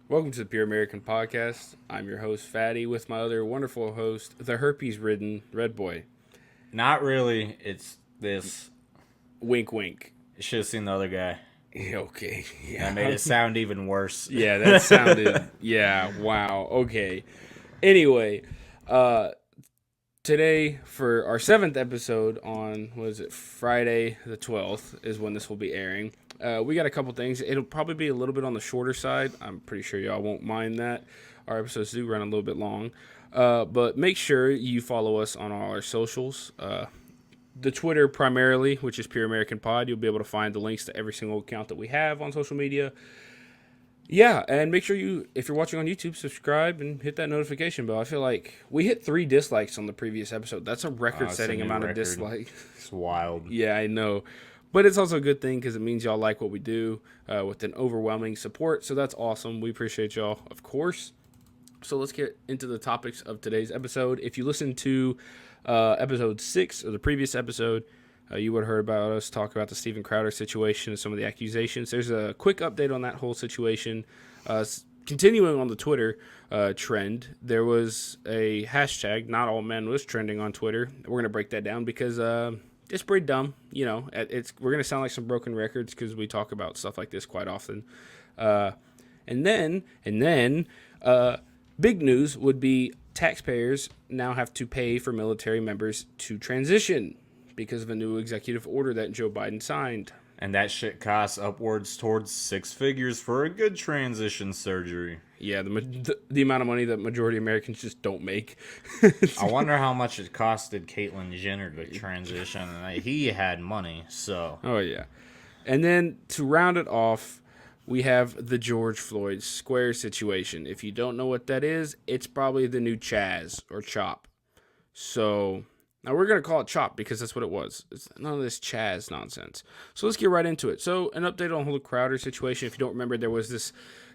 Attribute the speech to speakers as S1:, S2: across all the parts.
S1: Welcome to the Pure American Podcast. I'm your host, Fatty, with my other wonderful host, the herpes-ridden Red Boy.
S2: Not really. It's this.
S1: Wink, wink.
S2: You should have seen the other guy.
S1: Yeah, okay. Yeah.
S2: That made it sound even worse.
S1: Yeah, that sounded... yeah, wow. Okay. Anyway, today, for our 7th episode on, Friday the 12th is when this will be airing. We got a couple things. It'll probably be a little bit on the shorter side. I'm pretty sure y'all won't mind that. Our episodes do run a little bit long. But make sure you follow us on all our socials. The Twitter primarily, which is Pure American Pod. You'll be able to find the links to every single account that we have on social media. Yeah, and make sure you, if you're watching on YouTube, subscribe and hit that notification bell. I feel like we hit 3 dislikes on the previous episode. That's a record-setting amount of dislikes.
S2: It's wild.
S1: Yeah, I know. But it's also a good thing because it means y'all like what we do with an overwhelming support. So that's awesome. We appreciate y'all, of course. So let's get into the topics of today's episode. If you listen to episode 6 or the previous episode, you would have heard about us talk about the Steven Crowder situation and some of the accusations. There's a quick update on that whole situation. Continuing on the Twitter trend, there was a hashtag, not all men, was trending on Twitter. We're going to break that down because it's pretty dumb. You know, we're going to sound like some broken records because we talk about stuff like this quite often. And then, big news would be taxpayers now have to pay for military members to transition because of a new executive order that Joe Biden signed.
S2: And that shit costs upwards towards 6 figures for a good transition surgery.
S1: Yeah, the amount of money that majority of Americans just don't make.
S2: I wonder how much it costed Caitlyn Jenner to transition. He had money, so.
S1: Oh, yeah. And then to round it off, we have the George Floyd Square situation. If you don't know what that is, it's probably the new CHAZ or CHOP. So now we're going to call it CHOP because that's what it was. It's none of this CHAZ nonsense. So let's get right into it. So an update on the whole Crowder situation. If you don't remember, there was this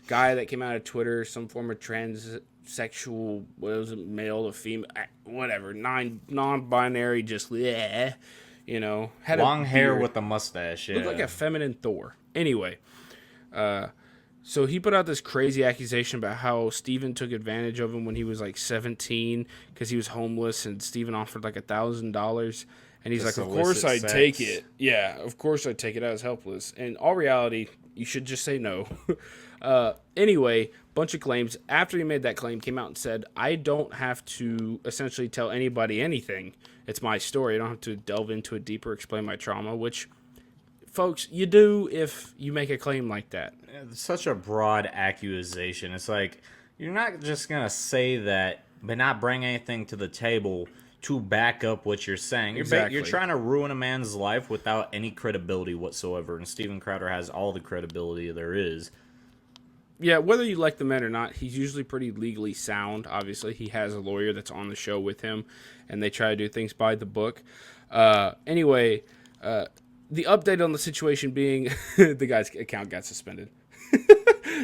S1: guy that came out of Twitter, some form of transsexual, what was it, male or female, whatever, non-binary, just, you know.
S2: Had long hair with a mustache, yeah.
S1: Looked like a feminine Thor. Anyway, so he put out this crazy accusation about how Steven took advantage of him when he was like 17 because he was homeless and Steven offered like $1,000. And he's like, of course I'd take it. Yeah, of course I'd take it. I was helpless. In all reality, you should just say no. Anyway, bunch of claims. After he made that claim, came out and said, I don't have to essentially tell anybody anything. It's my story. I don't have to delve into it deeper, explain my trauma, which, folks, you do if you make a claim like that.
S2: It's such a broad accusation. It's like, you're not just going to say that, but not bring anything to the table to back up what you're saying. You're trying to ruin a man's life without any credibility whatsoever. And Steven Crowder has all the credibility there is.
S1: Yeah, whether you like the man or not, he's usually pretty legally sound. Obviously, he has a lawyer that's on the show with him, and they try to do things by the book. Anyway, the update on the situation being the guy's account got suspended.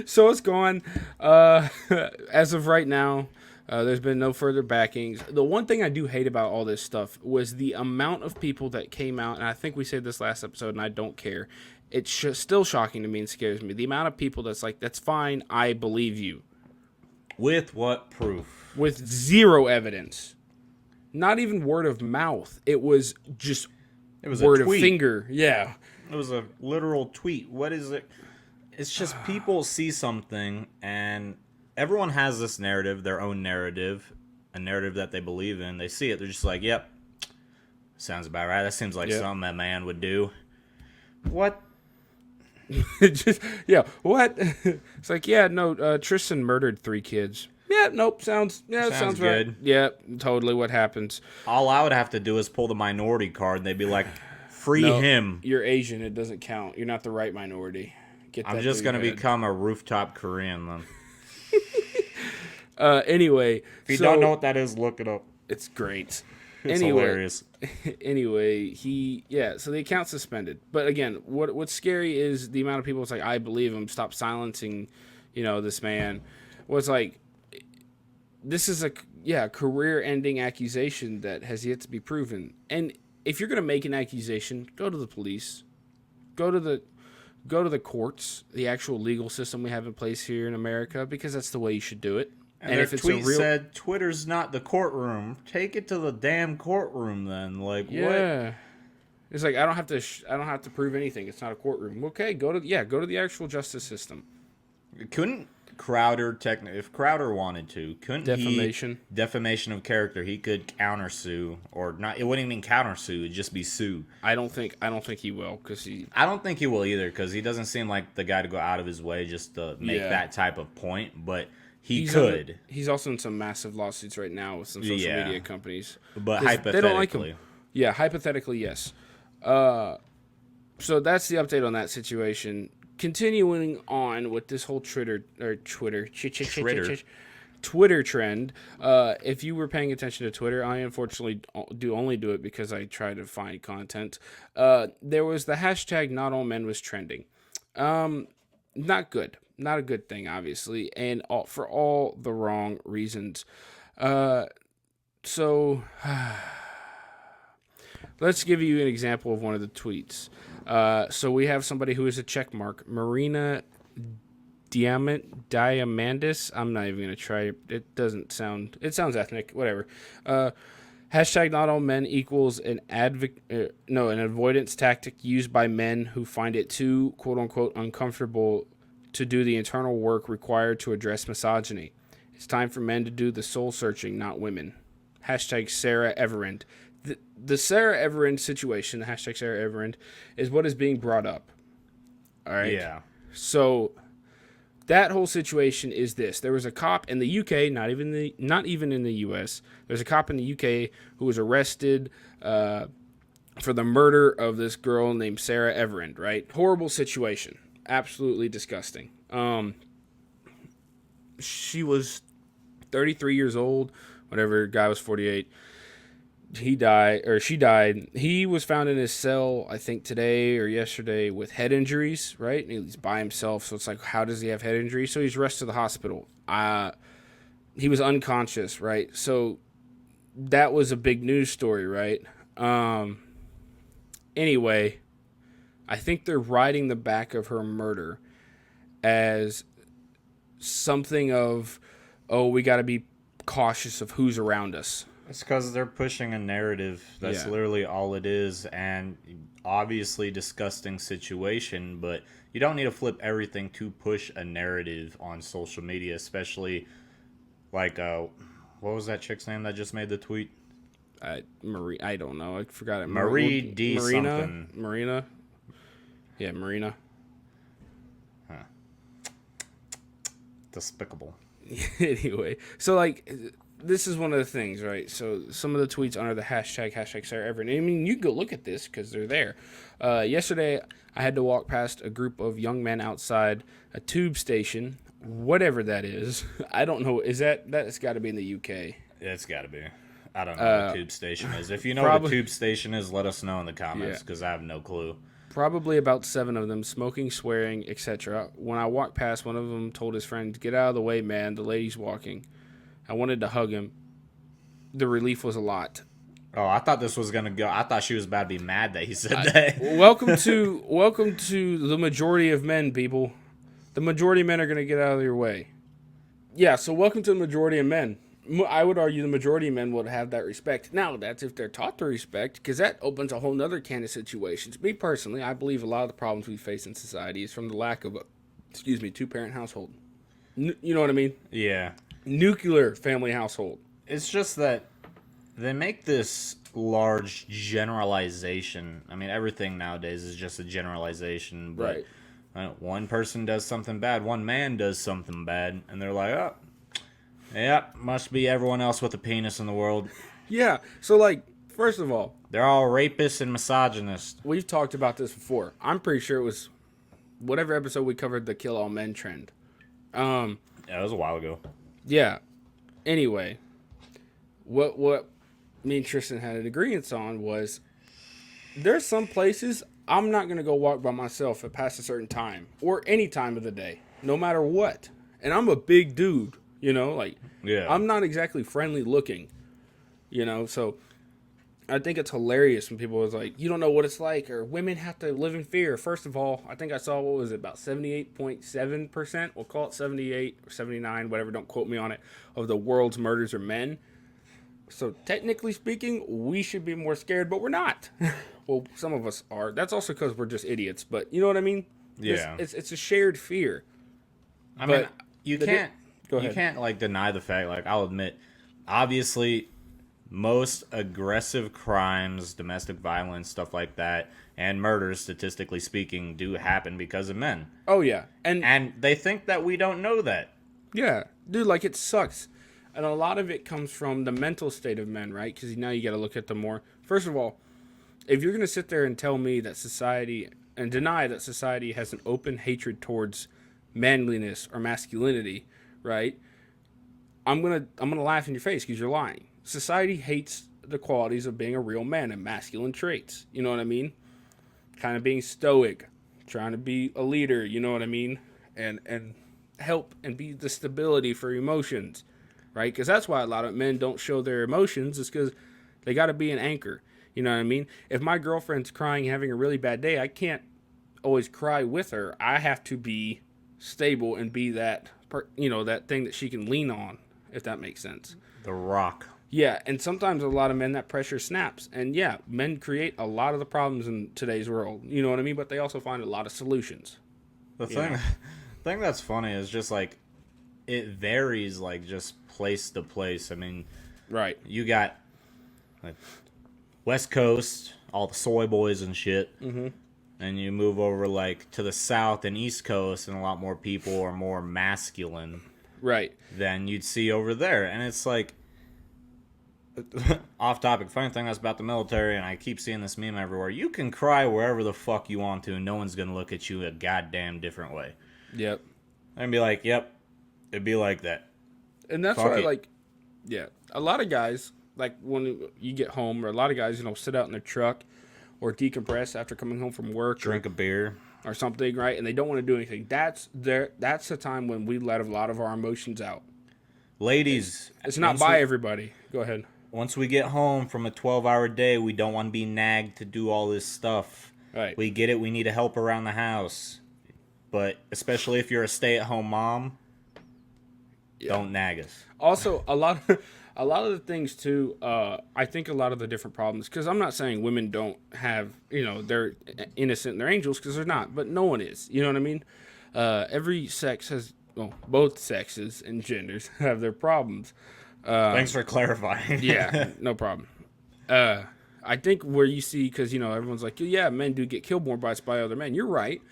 S1: So it's gone. As of right now, there's been no further backings. The one thing I do hate about all this stuff was the amount of people that came out, and I think we said this last episode, and I don't care. It's still shocking to me and scares me. The amount of people that's like, that's fine, I believe you.
S2: With what proof?
S1: With zero evidence. Not even word of mouth. It was just word of finger. Yeah.
S2: It was a literal tweet. What is it? It's just people see something, and everyone has this narrative, their own narrative, a narrative that they believe in. They see it. They're just like, yep, sounds about right. That seems like something a man would do. What?
S1: What? It's like, Tristan murdered 3 kids. Yeah, nope, sounds
S2: good.
S1: Right. Yeah, totally what happens.
S2: All I would have to do is pull the minority card, and they'd be like, free him.
S1: You're Asian, it doesn't count. You're not the right minority.
S2: I'm just going to become a rooftop Korean,
S1: then. Anyway.
S2: If you don't know what that is, look it up.
S1: It's great.
S2: It's hilarious.
S1: Anyway, so the account's suspended. But again, what's scary is the amount of people. It's like, I believe him. Stop silencing, this man. Well, it's like, this is a career-ending accusation that has yet to be proven. And if you're going to make an accusation, go to the police. Go to the go to the courts, the actual legal system we have in place here in America, because that's the way you should do it.
S2: And their tweet said, Twitter's not the courtroom. Take it to the damn courtroom then. Like, what?
S1: It's like I don't have to prove anything. It's not a courtroom. Okay, go to the actual justice system.
S2: Couldn't Crowder if Crowder wanted to, couldn't defamation of character, he could countersue, or not, it wouldn't even countersue, it'd just be sue.
S1: I don't think he will,
S2: I don't think he will either, because he doesn't seem like the guy to go out of his way just to make that type of point, but he's
S1: also in some massive lawsuits right now with some social media companies.
S2: But hypothetically. They don't like him.
S1: Yeah, hypothetically, yes. So that's the update on that situation. Continuing on with this whole Twitter trend. If you were paying attention to Twitter, I unfortunately only do it because I try to find content. There was the hashtag not all men was trending. Not good. Not a good thing, obviously, and for all the wrong reasons. So let's give you an example of one of the tweets. So we have somebody who is a check mark, Marina Diamandis. I'm not even going to try. It sounds ethnic, whatever. Hashtag not all men equals an avoidance tactic used by men who find it too, quote unquote, uncomfortable to do the internal work required to address misogyny. It's time for men to do the soul searching, not women. Hashtag Sarah Everend. The Sarah Everend situation, the hashtag Sarah Everend, is what is being brought up. All right?
S2: Yeah.
S1: So that whole situation is this. There was a cop in the UK, not even in the US. There's a cop in the UK who was arrested for the murder of this girl named Sarah Everend, right? Horrible situation. Absolutely disgusting. She was 33 years old. Whatever, guy was 48. She died. He was found in his cell, I think today or yesterday, with head injuries, right? And he's by himself, so it's like, how does he have head injuries? So he's rushed to the hospital. He was unconscious, right? So that was a big news story, right? Anyway, I think they're riding the back of her murder as something of, oh, we got to be cautious of who's around us.
S2: It's because they're pushing a narrative. That's literally all it is. And obviously disgusting situation, but you don't need to flip everything to push a narrative on social media, especially like, what was that chick's name that just made the tweet?
S1: Marie, I don't know. I forgot it.
S2: Marie D.
S1: Marina,
S2: something.
S1: Marina. Yeah, Marina.
S2: Huh. Despicable.
S1: Anyway, so like, this is one of the things, right? So some of the tweets under the hashtag Sarah Everend. I mean, you can go look at this because they're there. Yesterday, I had to walk past a group of young men outside a tube station, whatever that is. I don't know. That's got to be in the UK?
S2: It's got to be. I don't know what a tube station is. If you know what a tube station is, let us know in the comments because I have no clue.
S1: Probably about 7 of them, smoking, swearing, etc. When I walked past, one of them told his friend, "Get out of the way, man. The lady's walking." I wanted to hug him. The relief was a lot.
S2: Oh, I thought this was gonna go. I thought she was about to be mad that he said that.
S1: Welcome to the majority of men, people. The majority of men are gonna get out of your way. Yeah, so welcome to the majority of men. I would argue the majority of men would have that respect. Now, that's if they're taught to respect, because that opens a whole nother can of situations. Me personally, I believe a lot of the problems we face in society is from the lack of a, two-parent household. You know what I mean?
S2: Yeah.
S1: Nuclear family household.
S2: It's just that they make this large generalization. I mean, everything nowadays is just a generalization. But one person does something bad, one man does something bad, and they're like, oh, yeah, must be everyone else with a penis in the world.
S1: Yeah, so like, first of all,
S2: they're all rapists and misogynists.
S1: We've talked about this before. I'm pretty sure it was whatever episode we covered the kill all men trend.
S2: Yeah, it was a while ago.
S1: Yeah. Anyway, what me and Tristan had an agreement on was there's some places I'm not going to go walk by myself at past a certain time or any time of the day, no matter what. And I'm a big dude, you know, like, I'm not exactly friendly looking, you know, so I think it's hilarious when people is like, you don't know what it's like, or women have to live in fear. First of all, I think I saw, what was it, about 78.7%, we'll call it 78 or 79, whatever, don't quote me on it, of the world's murders are men. So technically speaking, we should be more scared, but we're not. Well, some of us are. That's also because we're just idiots, but you know what I mean?
S2: Yeah.
S1: It's a shared fear.
S2: I mean, you can't
S1: Go ahead.
S2: you can't like deny the fact. Like, I'll admit, obviously, most aggressive crimes, domestic violence, stuff like that, and murders, statistically speaking, do happen because of men.
S1: Oh, yeah.
S2: And they think that we don't know that.
S1: Yeah. Dude, like, it sucks. And a lot of it comes from the mental state of men, right? Because now you got to look at them more. First of all, if you're going to sit there and tell me that society, and deny that society has an open hatred towards manliness or masculinity, right? I'm gonna laugh in your face because you're lying. Society hates the qualities of being a real man and masculine traits. You know what I mean? Kind of being stoic, trying to be a leader. You know what I mean? And help and be the stability for emotions, right? Because that's why a lot of men don't show their emotions. Is because they got to be an anchor. You know what I mean? If my girlfriend's crying and having a really bad day, I can't always cry with her. I have to be stable and be that that thing that she can lean on, if that makes sense.
S2: The rock.
S1: Yeah, and sometimes a lot of men, that pressure snaps. And yeah, men create a lot of the problems in today's world. You know what I mean? But they also find a lot of solutions.
S2: The thing that's funny is just like it varies, like just place to place. I mean,
S1: Right.
S2: you got like West Coast, all the soy boys and shit. Mm-hmm. And you move over like to the South and East Coast, and a lot more people are more masculine,
S1: Right.
S2: than you'd see over there. And it's like, off topic, funny thing that's about the military, and I keep seeing this meme everywhere. You can cry wherever the fuck you want to, and no one's gonna look at you a goddamn different way.
S1: Yep.
S2: And be like, yep, it'd be like that.
S1: And that's
S2: Fuck
S1: why,
S2: it.
S1: like, yeah, a lot of guys, like when you get home, or a lot of guys, sit out in their truck or decompress after coming home from work,
S2: Drink a beer.
S1: or something, right? And they don't want to do anything. That's the time when we let a lot of our emotions out.
S2: Ladies,
S1: It's not
S2: once
S1: by
S2: we-
S1: everybody. Go ahead.
S2: Once we get home from a 12-hour day, we don't want to be nagged to do all this stuff.
S1: Right.
S2: We get it. We need to help around the house. But especially if you're a stay-at-home mom, don't nag us.
S1: Also, a lot of the things too. I think a lot of the different problems, because I'm not saying women don't have, they're innocent and they're angels, because they're not. But no one is. You know what I mean? Every sex has, both sexes and genders have their problems.
S2: Thanks for clarifying.
S1: Yeah, no problem. I think where you see, because everyone's like, yeah, men do get killed more by other men. You're right,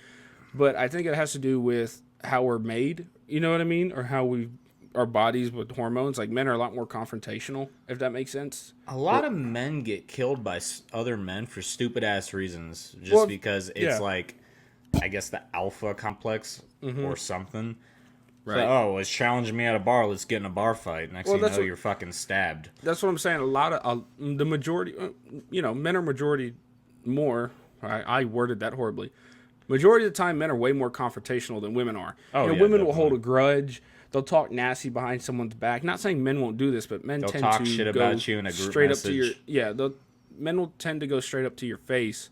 S1: but I think it has to do with how we're made. You know what I mean? Or how our bodies with hormones. Like, men are a lot more confrontational, if that makes sense.
S2: A lot of men get killed by other men for stupid ass reasons, just because it's like, I guess the alpha complex or something.
S1: Right.
S2: So, it's challenging me at a bar. Let's get in a bar fight. Next thing you know, you're fucking stabbed.
S1: That's what I'm saying. A lot of the majority, men are majority more. I worded that horribly. Majority of the time, men are way more confrontational than women are.
S2: Oh, yeah,
S1: women will
S2: definitely.
S1: hold a grudge. They'll talk nasty behind someone's back. Not saying men won't do this, but men
S2: They'll
S1: tend
S2: talk
S1: to
S2: shit
S1: go
S2: about you in a group
S1: straight
S2: message.
S1: up to your men will tend to go straight up to your face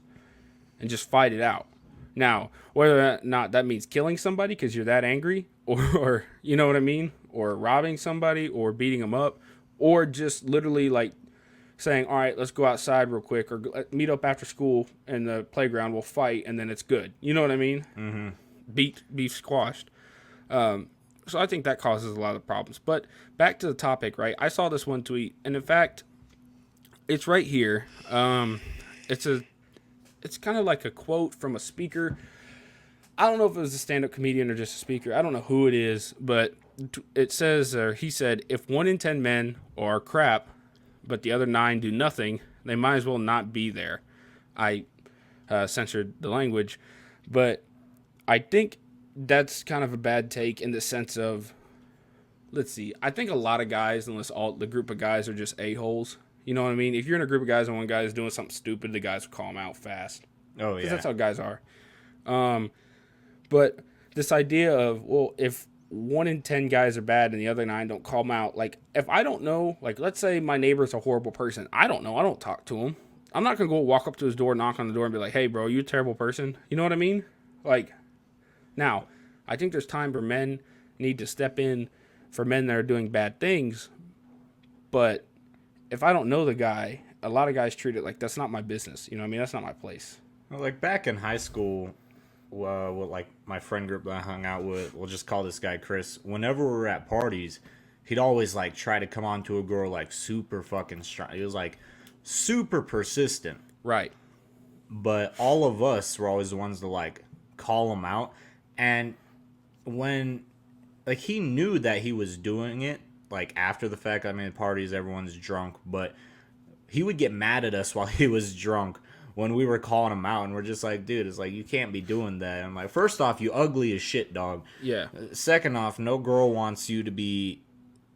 S1: and just fight it out. Now, whether or not that means killing somebody because you're that angry, or you know what I mean, or robbing somebody, or beating them up, or just literally like saying, all right, let's go outside real quick, or meet up after school in the playground, we'll fight, and then it's good. You know what I mean? Mm-hmm. Beef squashed. So I think that causes a lot of problems. But back to the topic, right? I saw this one tweet, and in fact, it's right here. It's kind of like a quote from a speaker. I don't know if it was a stand-up comedian or just a speaker. I don't know who it is, but it says, or he said, if 1 in 10 men are crap, but the other 9 do nothing, they might as well not be there. I censored the language, but I think that's kind of a bad take in the sense of, let's see, I think a lot of guys, unless all the group of guys are just a-holes, you know what I mean? If you're in a group of guys and one guy is doing something stupid, the guys will call him out fast.
S2: Oh, yeah.
S1: Because that's how guys are. But this idea of, well, if 1 in 10 guys are bad and the other 9 don't call them out. Like, if I don't know, like, let's say my neighbor's a horrible person. I don't know. I don't talk to him. I'm not going to go walk up to his door, knock on the door, and be like, hey, bro, you a terrible person. You know what I mean? Like, now, I think there's time where men need to step in for men that are doing bad things. But if I don't know the guy, a lot of guys treat it like that's not my business. You know what I mean? That's not my place.
S2: Well, like back in high school, with like my friend group that I hung out with, we'll just call this guy Chris. Whenever we were at parties, he'd always like try to come on to a girl like super fucking strong. He was like super persistent.
S1: Right.
S2: But all of us were always the ones to like call him out. And when like he knew that he was doing it like after the fact, I mean, parties, everyone's drunk, but he would get mad at us while he was drunk when we were calling him out, and we're just like, dude, it's like, you can't be doing that. I'm like, first off, you ugly as shit, dog.
S1: Yeah.
S2: Second off, no girl wants you to be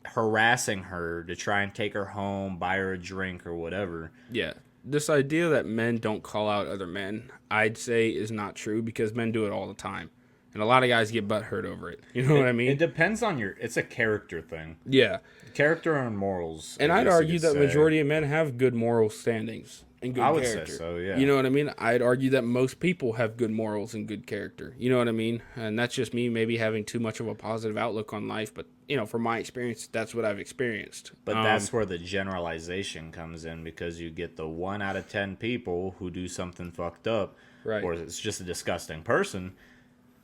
S2: harassing her to try and take her home, buy her a drink or whatever.
S1: Yeah. This idea that men don't call out other men, I'd say is not true because men do it all the time. And a lot of guys get butthurt over it. You know what I mean?
S2: It depends on it's a character thing.
S1: Yeah.
S2: Character and morals.
S1: And I'd argue that majority of men have good moral standings and good character.
S2: I would say so, yeah.
S1: You know what I mean? I'd argue that most people have good morals and good character. You know what I mean? And that's just me maybe having too much of a positive outlook on life. But, you know, from my experience, that's what I've experienced.
S2: But that's where the generalization comes in, because you get the 1 out of 10 people who do something fucked up.
S1: Right.
S2: Or it's just a disgusting person.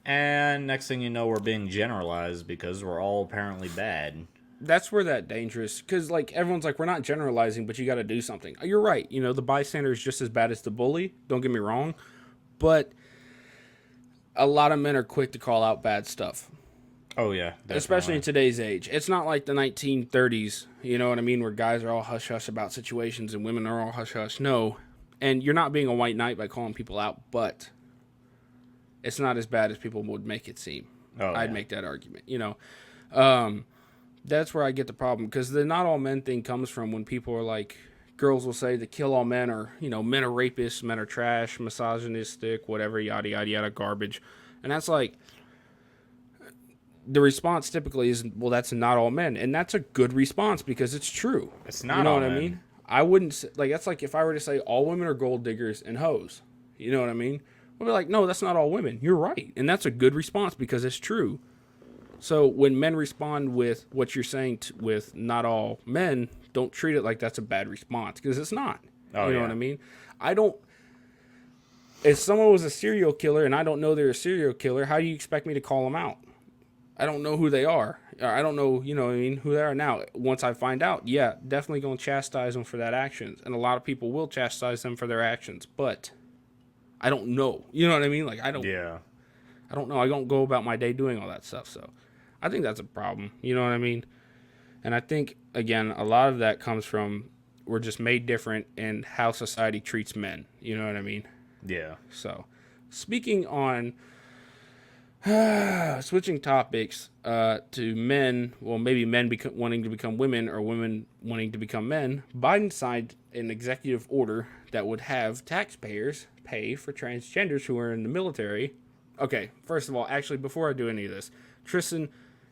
S2: And next thing you know, we're being generalized because we're all apparently bad.
S1: That's where that dangerous, because like everyone's like, we're not generalizing, but you got to do something. You're right. You know, the bystander is just as bad as the bully. Don't get me wrong. But a lot of men are quick to call out bad stuff.
S2: Oh, yeah. Definitely.
S1: Especially in today's age. It's not like the 1930s, you know what I mean, where guys are all hush-hush about situations and women are all hush-hush. No. And you're not being a white knight by calling people out, but it's not as bad as people would make it seem. I'd make that argument, you know. That's where I get the problem, because the not all men thing comes from when people are like, girls will say the kill all men are, you know, men are rapists, men are trash, misogynistic, whatever, yada, yada, yada, garbage. And that's like, the response typically is, well, that's not all men. And that's a good response because it's true.
S2: It's not
S1: all men. You know
S2: all
S1: what
S2: men.
S1: I mean? I wouldn't say, like, that's like if I were to say all women are gold diggers and hoes. You know what I mean? I'd be like, no, that's not all women. You're right. And that's a good response because it's true. So when men respond with what you're saying with not all men, don't treat it like that's a bad response, because it's not. You know what I mean? If someone was a serial killer and I don't know they're a serial killer, how do you expect me to call them out? I don't know who they are. Or I don't know, you know what I mean, who they are now. Once I find out, yeah, definitely going to chastise them for that actions. And a lot of people will chastise them for their actions, but I don't know. You know what I mean? Like, I don't know. I don't go about my day doing all that stuff, so I think that's a problem. You know what I mean? And I think, again, a lot of that comes from we're just made different in how society treats men. You know what I mean?
S2: Yeah.
S1: So, speaking on switching topics to men, well, maybe men wanting to become women or women wanting to become men, Biden signed an executive order that would have taxpayers pay for transgenders who are in the military. Okay, first of all, actually, before I do any of this, Tristan,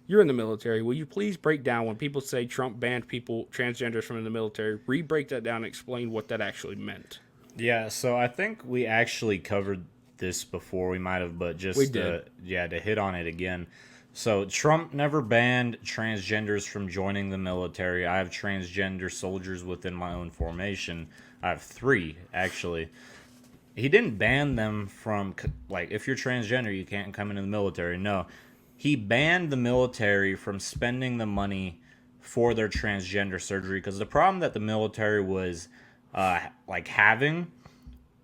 S1: you're in the military. Will you please break down when people say Trump banned people, transgenders from the military, re-break that down and explain what that actually meant?
S2: Yeah, so I think we actually covered this before. We might have, but just to hit on it again. So Trump never banned transgenders from joining the military. I have transgender soldiers within my own formation. I have 3, actually. He didn't ban them from, like, if you're transgender, you can't come into the military. No. He banned the military from spending the money for their transgender surgery, because the problem that the military was having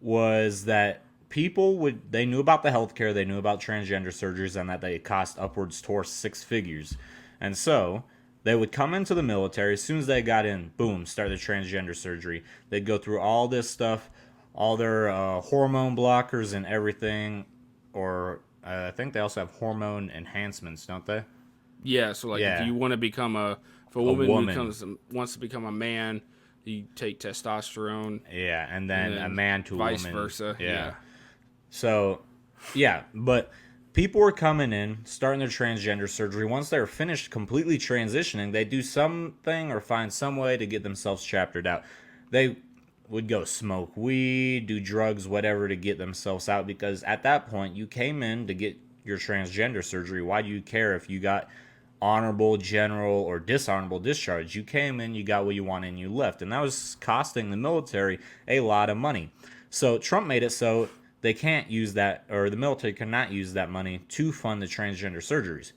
S2: was that they knew about the healthcare, they knew about transgender surgeries, and that they cost upwards towards 6 figures. And so they would come into the military, as soon as they got in, boom, start the transgender surgery. They'd go through all this stuff, all their hormone blockers and everything, or I think they also have hormone enhancements, don't they?
S1: Yeah, so like if you want to become if a woman wants to become a man, you take testosterone.
S2: Yeah, and then a man to a woman.
S1: Vice versa. Yeah.
S2: So, yeah, but people were coming in, starting their transgender surgery. Once they're finished completely transitioning, they do something or find some way to get themselves chaptered out. They would go smoke weed, do drugs, whatever to get themselves out, because at that point you came in to get your transgender surgery. Why do you care if you got honorable, general, or dishonorable discharge? You came in, you got what you wanted, and you left. And that was costing the military a lot of money. So Trump made it so they can't use that, or the military cannot use that money to fund the transgender surgeries.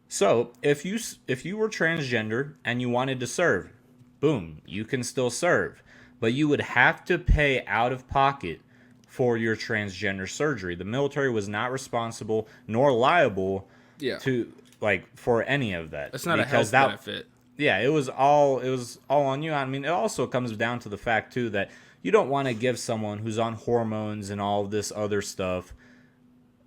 S2: So if you were transgender and you wanted to serve, boom, you can still serve, but you would have to pay out of pocket for your transgender surgery. The military was not responsible nor liable to for any of that.
S1: It's not a health benefit.
S2: Yeah, it was all on you. I mean, it also comes down to the fact too that you don't want to give someone who's on hormones and all this other stuff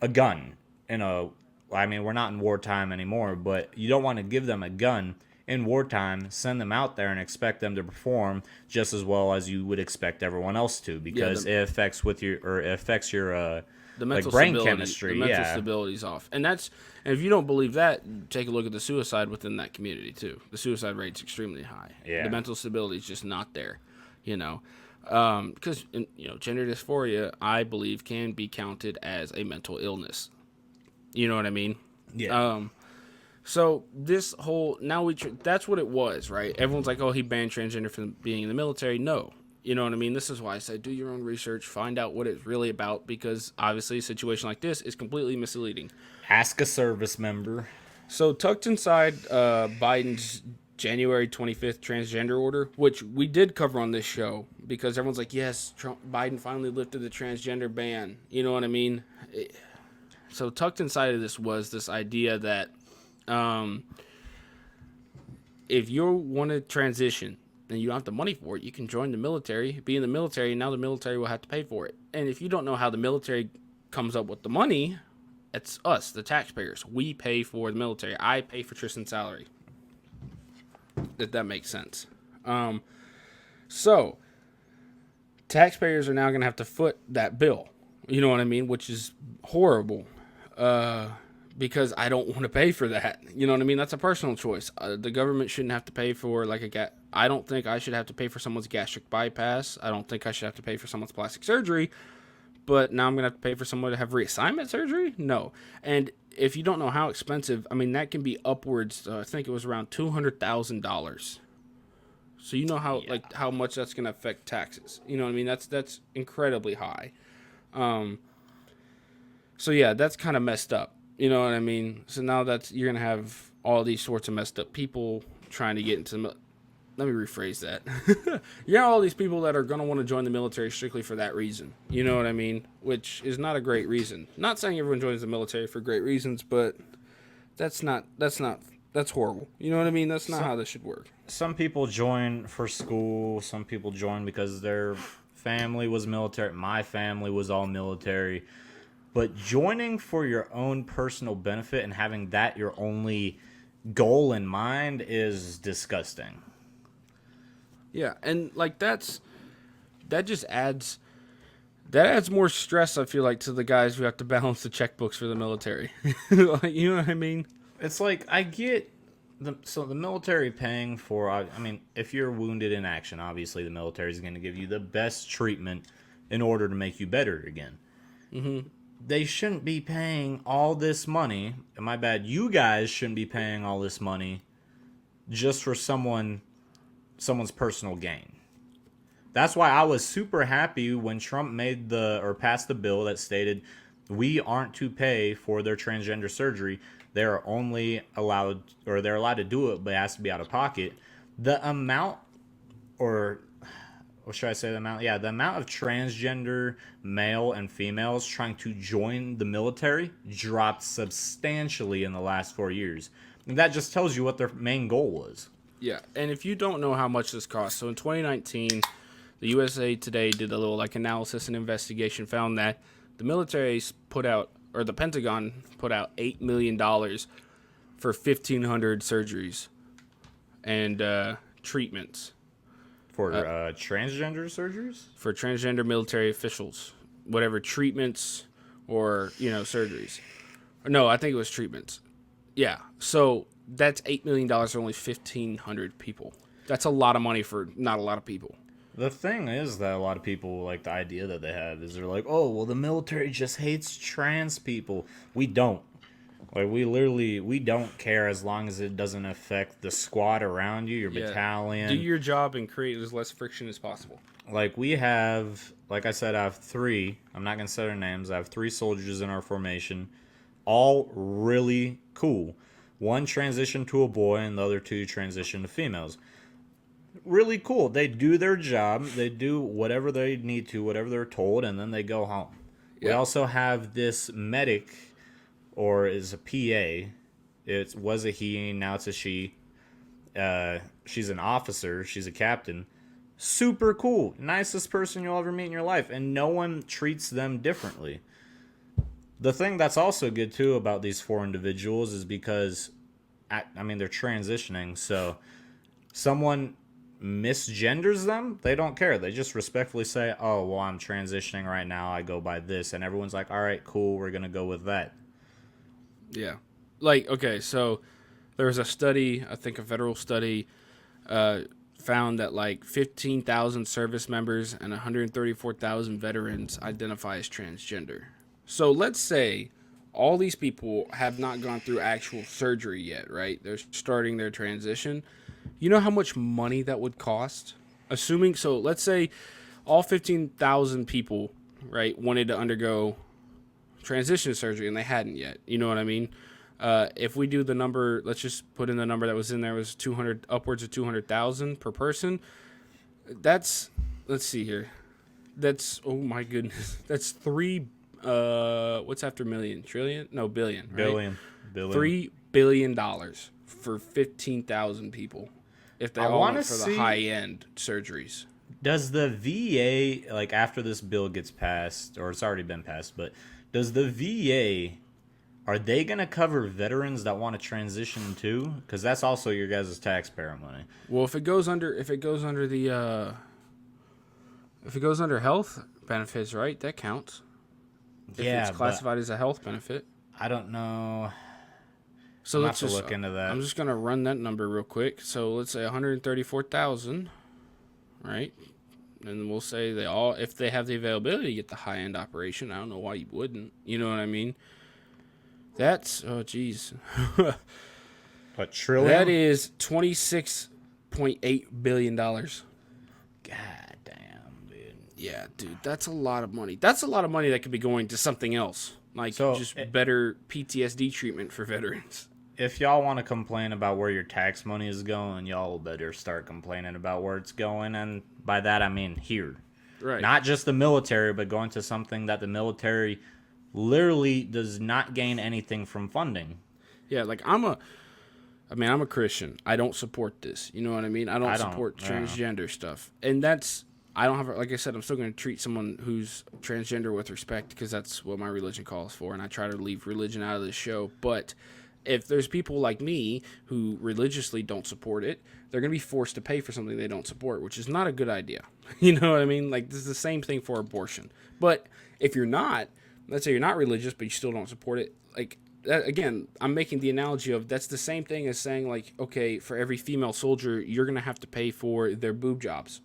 S2: a gun. I mean, we're not in wartime anymore, but you don't want to give them a gun in wartime, send them out there and expect them to perform just as well as you would expect everyone else to, because it affects your
S1: the mental
S2: brain chemistry.
S1: The mental stability's off. And if you don't believe that, take a look at the suicide within that community too. The suicide rate's extremely high.
S2: Yeah.
S1: The mental stability is just not there, because gender dysphoria, I believe, can be counted as a mental illness. You know what I mean?
S2: Yeah.
S1: So this whole that's what it was, right? Everyone's like, oh, he banned transgender from being in the military. No. You know what I mean? This is why I said do your own research, find out what it's really about, because obviously a situation like this is completely misleading.
S2: Ask a service member.
S1: So tucked inside Biden's January 25th transgender order, which we did cover on this show, because everyone's like, yes, Biden finally lifted the transgender ban. You know what I mean? So tucked inside of this was this idea that if you want to transition and you don't have the money for it, you can join the military, be in the military, and now the military will have to pay for it. And if you don't know how the military comes up with the money, it's us, the taxpayers. We pay for the military. I pay for Tristan's salary. If that makes sense. So taxpayers are now going to have to foot that bill. You know what I mean? Which is horrible. Because I don't want to pay for that. You know what I mean? That's a personal choice. The government shouldn't have to pay for I don't think I should have to pay for someone's gastric bypass. I don't think I should have to pay for someone's plastic surgery. But now I'm going to have to pay for someone to have reassignment surgery? No. And if you don't know how expensive, I mean, that can be upwards, I think it was around $200,000. So you know how much that's going to affect taxes. You know what I mean? That's incredibly high. So yeah, that's kind of messed up. You know what I mean? So now you're going to have all these sorts of messed up people trying to get into let me rephrase that. You have all these people that are going to want to join the military strictly for that reason. You know what I mean? Which is not a great reason. Not saying everyone joins the military for great reasons, but that's horrible. You know what I mean? That's not how this should work.
S2: Some people join for school. Some people join because their family was military. My family was all military. But joining for your own personal benefit and having that your only goal in mind is disgusting.
S1: Yeah, and that just adds more stress, I feel like, to the guys who have to balance the checkbooks for the military. You know what I mean?
S2: It's like, I get the military paying for, I mean, if you're wounded in action, obviously the military is going to give you the best treatment in order to make you better again. Mm-hmm. They shouldn't be paying all this money, and my bad, you guys shouldn't be paying all this money just for someone's personal gain. That's why I was super happy when Trump passed the bill that stated we aren't to pay for their transgender surgery. They're only allowed, or they're allowed to do it, but it has to be out of pocket. The amount, or should I say the amount? Yeah, the amount of transgender male and females trying to join the military dropped substantially in the last 4 years. And that just tells you what their main goal was.
S1: Yeah, and if you don't know how much this costs, so in 2019, the USA Today did a little analysis and investigation, found that the military the Pentagon put out $8 million for 1,500 surgeries and treatments.
S2: For transgender surgeries?
S1: For transgender military officials, whatever treatments or, surgeries. No, I think it was treatments. Yeah. So that's $8 million for only 1,500 people. That's a lot of money for not a lot of people.
S2: The thing is that a lot of people, like, the idea that they have is they're like, oh, well, the military just hates trans people. We don't. Like, we don't care as long as it doesn't affect the squad around you, your battalion.
S1: Do your job and create as less friction as possible.
S2: Like, we have, like I said, I have three. I'm not going to say their names. I have three soldiers in our formation. All really cool. One transitioned to a boy, and the other two transitioned to females. Really cool. They do their job. They do whatever they need to, whatever they're told, and then they go home. We also have this medic, or is a PA. It was a he, now it's a she. She's an officer. She's a captain. Super cool. Nicest person you'll ever meet in your life, and no one treats them differently. The thing that's also good, too, about these four individuals is because, I mean, they're transitioning, so someone misgenders them, they don't care. They just respectfully say, oh, well, I'm transitioning right now. I go by this. And everyone's like, all right, cool. We're going to go with that.
S1: Yeah. Like, okay, so there was a study, I think a federal study, found that like 15,000 service members and 134,000 veterans identify as transgender. So let's say all these people have not gone through actual surgery yet, right? They're starting their transition. You know how much money that would cost? Assuming, so let's say all 15,000 people, right, wanted to undergo transition surgery and they hadn't yet. You know what I mean? If we do the number, let's just put in the number that was in there, was 200, upwards of 200,000 per person. That's, let's see here. That's, oh my goodness. That's what's after million? Trillion? No, billion, right?
S2: Billion.
S1: $3 billion for 15,000 people. If they all went for the high-end surgeries.
S2: Does the VA, like, after this bill gets passed, or it's already been passed, but does the VA, are they going to cover veterans that want to transition too? Because that's also your guys' taxpayer money.
S1: Well, if it goes under health benefits, right? That counts.
S2: Yeah,
S1: if it's classified as a health benefit.
S2: I don't know.
S1: So
S2: I'm
S1: let's just
S2: look into that.
S1: I'm just gonna run that number real quick. So let's say 134,000, right? And we'll say they all, if they have the availability to get the high end operation, I don't know why you wouldn't. You know what I mean? That's geez.
S2: What, trillion?
S1: That is $26.8 billion. God
S2: damn, dude.
S1: Yeah, dude, that's a lot of money. That's a lot of money that could be going to something else, like better PTSD treatment for veterans.
S2: If y'all want to complain about where your tax money is going, y'all better start complaining about where it's going, and by that I mean here.
S1: Right.
S2: Not just the military, but going to something that the military literally does not gain anything from funding.
S1: Yeah, like I'm a Christian. I don't support this. You know what I mean? I don't support transgender stuff. And I don't have, like I said, I'm still going to treat someone who's transgender with respect because that's what my religion calls for. And I try to leave religion out of this show. But if there's people like me who religiously don't support it, they're going to be forced to pay for something they don't support, which is not a good idea. You know what I mean? Like, this is the same thing for abortion. But if you're not, let's say you're not religious, but you still don't support it, like, that, again, I'm making the analogy of that's the same thing as saying, like, okay, for every female soldier, you're going to have to pay for their boob jobs.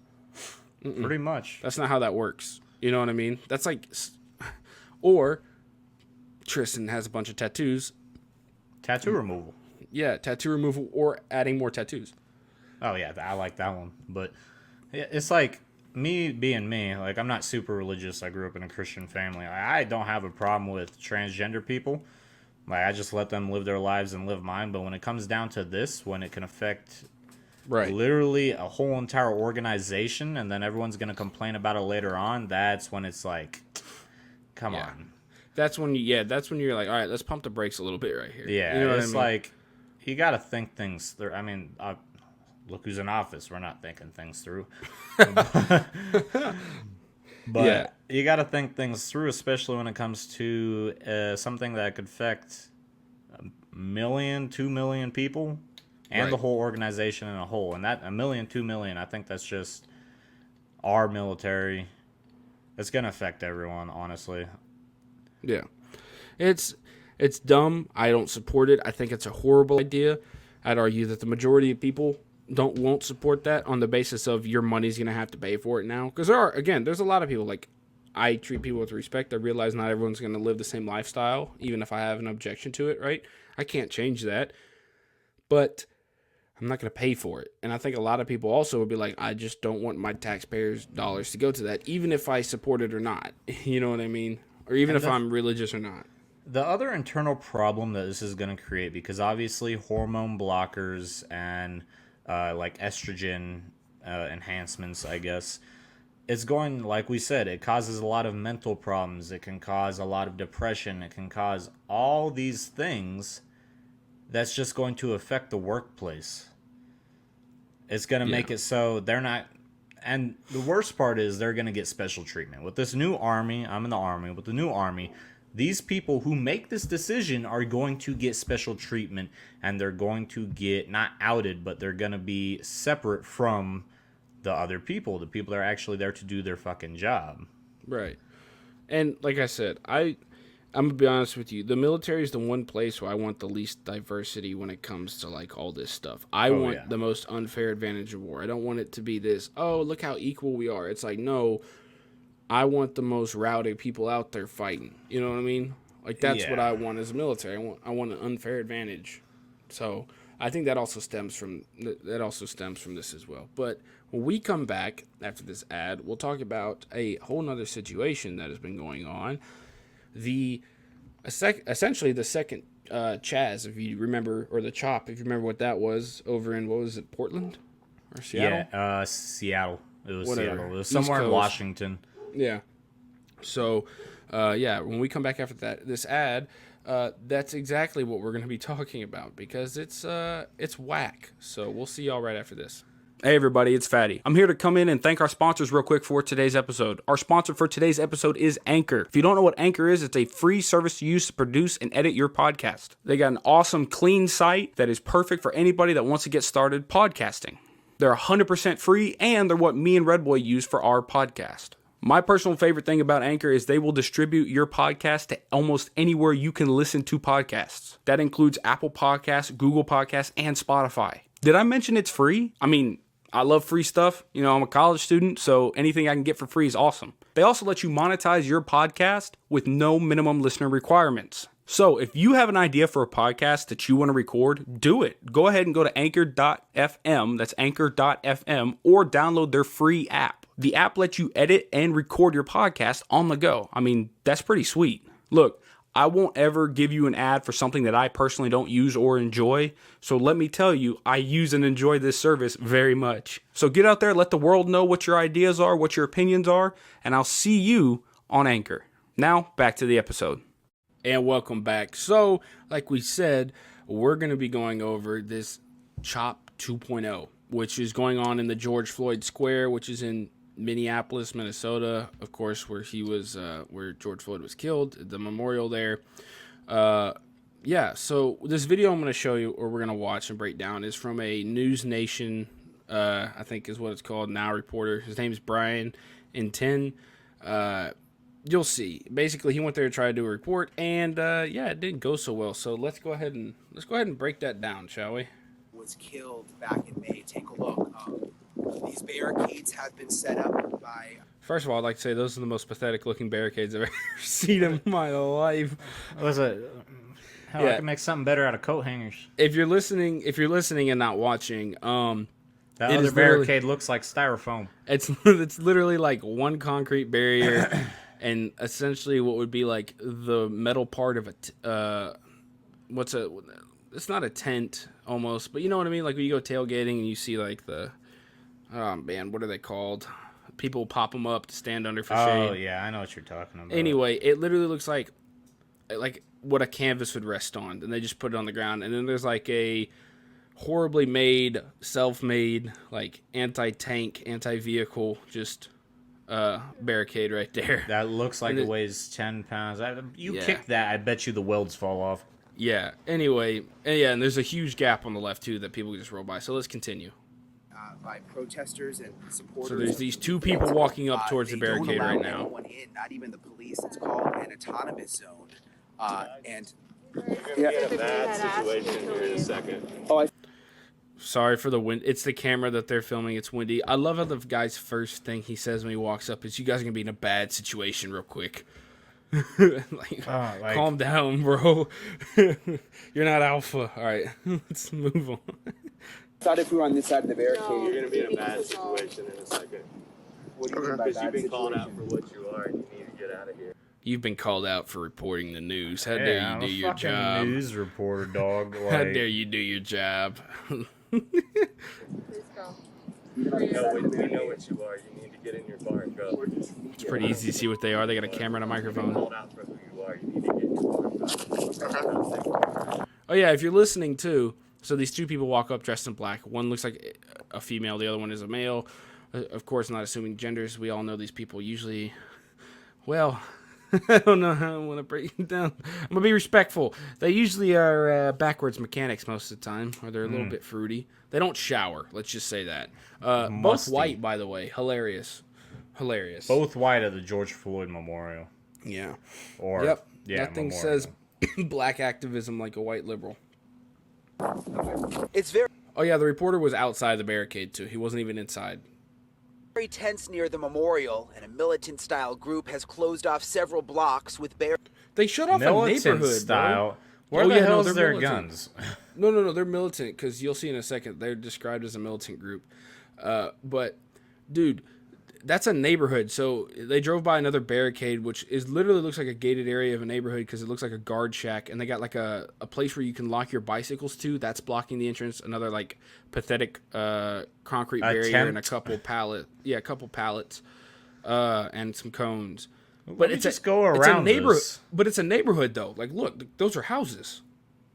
S2: Pretty much.
S1: That's not how that works. You know what I mean? That's like, or Tristan has a bunch of tattoos.
S2: Tattoo removal.
S1: Yeah, tattoo removal or adding more tattoos.
S2: Oh, yeah, I like that one. But it's like me being me. Like, I'm not super religious. I grew up in a Christian family. I don't have a problem with transgender people. Like, I just let them live their lives and live mine. But when it comes down to this, when it can affect literally a whole entire organization and then everyone's going to complain about it later on, that's when it's like, come on.
S1: That's when you're like, all right, let's pump the brakes a little bit right here.
S2: Yeah,
S1: you know
S2: it's
S1: what I mean?
S2: like, you got to think things through. I mean, look who's in office. We're not thinking things through. But you got to think things through, especially when it comes to something that could affect 1 million, 2 million people and the whole organization in a whole. And that 1 million, 2 million, I think that's just our military. It's going to affect everyone, honestly.
S1: Yeah. It's It's dumb. I don't support it. I think it's a horrible idea. I'd argue that the majority of people won't support that on the basis of your money's going to have to pay for it now. Because there's a lot of people, like, I treat people with respect. I realize not everyone's going to live the same lifestyle, even if I have an objection to it, right? I can't change that. But I'm not going to pay for it. And I think a lot of people also would be like, I just don't want my taxpayers' dollars to go to that, even if I support it or not. You know what I mean? Or even if I'm religious or not.
S2: The other internal problem that this is going to create, because obviously hormone blockers and like estrogen enhancements, I guess, it's going, like we said, it causes a lot of mental problems. It can cause a lot of depression. It can cause all these things that's just going to affect the workplace. It's going to make it so they're not... And the worst part is they're going to get special treatment. With this new army, I'm in the army, with the new army, these people who make this decision are going to get special treatment, and they're going to get, not outed, but they're going to be separate from the other people, the people that are actually there to do their fucking job.
S1: Right. And like I said, I'm going to be honest with you. The military is the one place where I want the least diversity when it comes to, like, all this stuff. I want the most unfair advantage of war. I don't want it to be this, oh, look how equal we are. It's like, no, I want the most rowdy people out there fighting. You know what I mean? Like, that's what I want as a military. I want an unfair advantage. So I think that also stems from this as well. But when we come back after this ad, we'll talk about a whole nother situation that has been going on. Essentially the second CHAZ, if you remember, or the CHOP, if you remember what that was, over in, what was it, Portland or Seattle?
S2: Yeah, Seattle. It was
S1: Whatever.
S2: Seattle. It was somewhere in Washington.
S1: Yeah. So, when we come back after this ad, that's exactly what we're going to be talking about, because it's whack. So we'll see y'all right after this. Hey everybody, it's Fatty. I'm here to come in and thank our sponsors real quick for today's episode. Our sponsor for today's episode is Anchor. If you don't know what Anchor is, it's a free service to use to produce and edit your podcast. They got an awesome, clean site that is perfect for anybody that wants to get started podcasting. They're 100% free, and they're what me and Red Boy use for our podcast. My personal favorite thing about Anchor is they will distribute your podcast to almost anywhere you can listen to podcasts. That includes Apple Podcasts, Google Podcasts, and Spotify. Did I mention it's free? I mean, I love free stuff. You know, I'm a college student, so anything I can get for free is awesome. They also let you monetize your podcast with no minimum listener requirements. So if you have an idea for a podcast that you want to record, do it. Go ahead and go to anchor.fm, that's anchor.fm, or download their free app. The app lets you edit and record your podcast on the go. I mean, that's pretty sweet. Look, I won't ever give you an ad for something that I personally don't use or enjoy. So let me tell you, I use and enjoy this service very much. So get out there, let the world know what your ideas are, what your opinions are, and I'll see you on Anchor. Now, back to the episode. And welcome back. So, like we said, we're going to be going over this CHOP 2.0, which is going on in the George Floyd Square, which is in Minneapolis, Minnesota, of course, where where George Floyd was killed, the memorial there. So this video I'm going to show you, or we're going to watch and break down, is from a News Nation, I think is what it's called, Now reporter. His name is Brian Inten. You'll see. Basically, he went there to try to do a report, and it didn't go so well. So let's go ahead and break that down, shall we?
S3: Was killed back in May. Take a look. These barricades have been set up by...
S1: First of all, I'd like to say those are the most pathetic-looking barricades I've ever seen in my life.
S2: Was it? Hell, I can make something better out of coat hangers.
S1: If you're listening and not watching,
S2: that other barricade looks like styrofoam.
S1: It's literally like one concrete barrier, and essentially what would be like the metal part of it's not a tent almost, but you know what I mean? Like when you go tailgating and you see like what are they called? People pop them up to stand under for shade.
S2: Oh, yeah, I know what you're talking about.
S1: Anyway, it literally looks like what a canvas would rest on, and they just put it on the ground. And then there's like a horribly made, self-made, like anti-tank, anti-vehicle, just barricade right there.
S2: That looks like it weighs 10 pounds. Kick that, I bet you the welds fall off.
S1: Yeah, anyway, and there's a huge gap on the left, too, that people just roll by. So let's continue.
S3: By protesters and supporters.
S1: So there's these two people walking up towards the barricade right now.
S3: Anyone in, not even the police. It's called an autonomous zone. And
S4: Yeah.
S5: In a bad situation here in a second.
S4: Oh,
S1: Sorry for the wind. It's the camera that they're filming. It's windy. I love how the guy's first thing he says when he walks up is, "You guys are gonna be in a bad situation real quick." like, calm down, bro. You're not alpha. All right, let's move on.
S4: thought if we were on this side of the barricade,
S5: You're going to be in a bad situation in a second.
S4: what do you mean by
S5: Because
S4: bad
S5: you've been called
S4: situation?
S5: out for what you are and you need to get out of here.
S1: You've been called out for reporting the news. How dare
S2: I'm
S1: you do
S2: a
S1: your
S2: fucking
S1: job?
S2: news reporter, dog.
S1: How
S2: Like,
S1: dare you do your job?
S5: We know what you are. You need to get in your car and go.
S1: It's pretty easy to see what they are. They got a camera and a microphone.
S5: Called out for who you are. You need to get in your car and go.
S1: Oh yeah, if you're listening too, so these two people walk up dressed in black. One looks like a female, the other one is a male. Of course, not assuming genders. We all know these people usually, well, I don't know how I want to break it down. I'm going to be respectful. They usually are backwards mechanics most of the time, or they're a little bit fruity. They don't shower, let's just say that. Both
S2: Musty.
S1: white, by the way. Hilarious.
S2: both white at the George Floyd Memorial.
S1: Yeah.
S2: Or,
S1: Yep.
S2: yeah,
S1: Nothing
S2: memorial.
S1: says black activism like a white liberal.
S3: It's very
S1: Oh yeah, the reporter was outside the barricade too. He wasn't even inside.
S3: very tense near the memorial, and a militant-style group has closed off several blocks with
S1: They shut off a
S2: Militant
S1: neighborhood,
S2: style.
S1: bro.
S2: Where
S1: Oh,
S2: the
S1: yeah, no,
S2: hell's
S1: they're
S2: their
S1: militant.
S2: guns?
S1: No, they're militant because you'll see in a second. They're described as a militant group. But, dude, that's a neighborhood. So they drove by another barricade, which is literally looks like a gated area of a neighborhood because it looks like a guard shack. And they got like a place where you can lock your bicycles to. That's blocking the entrance. Another like pathetic concrete barrier and a couple pallets and some cones.
S2: But it's just go around this.
S1: But it's a neighborhood though. Like, look, those are houses.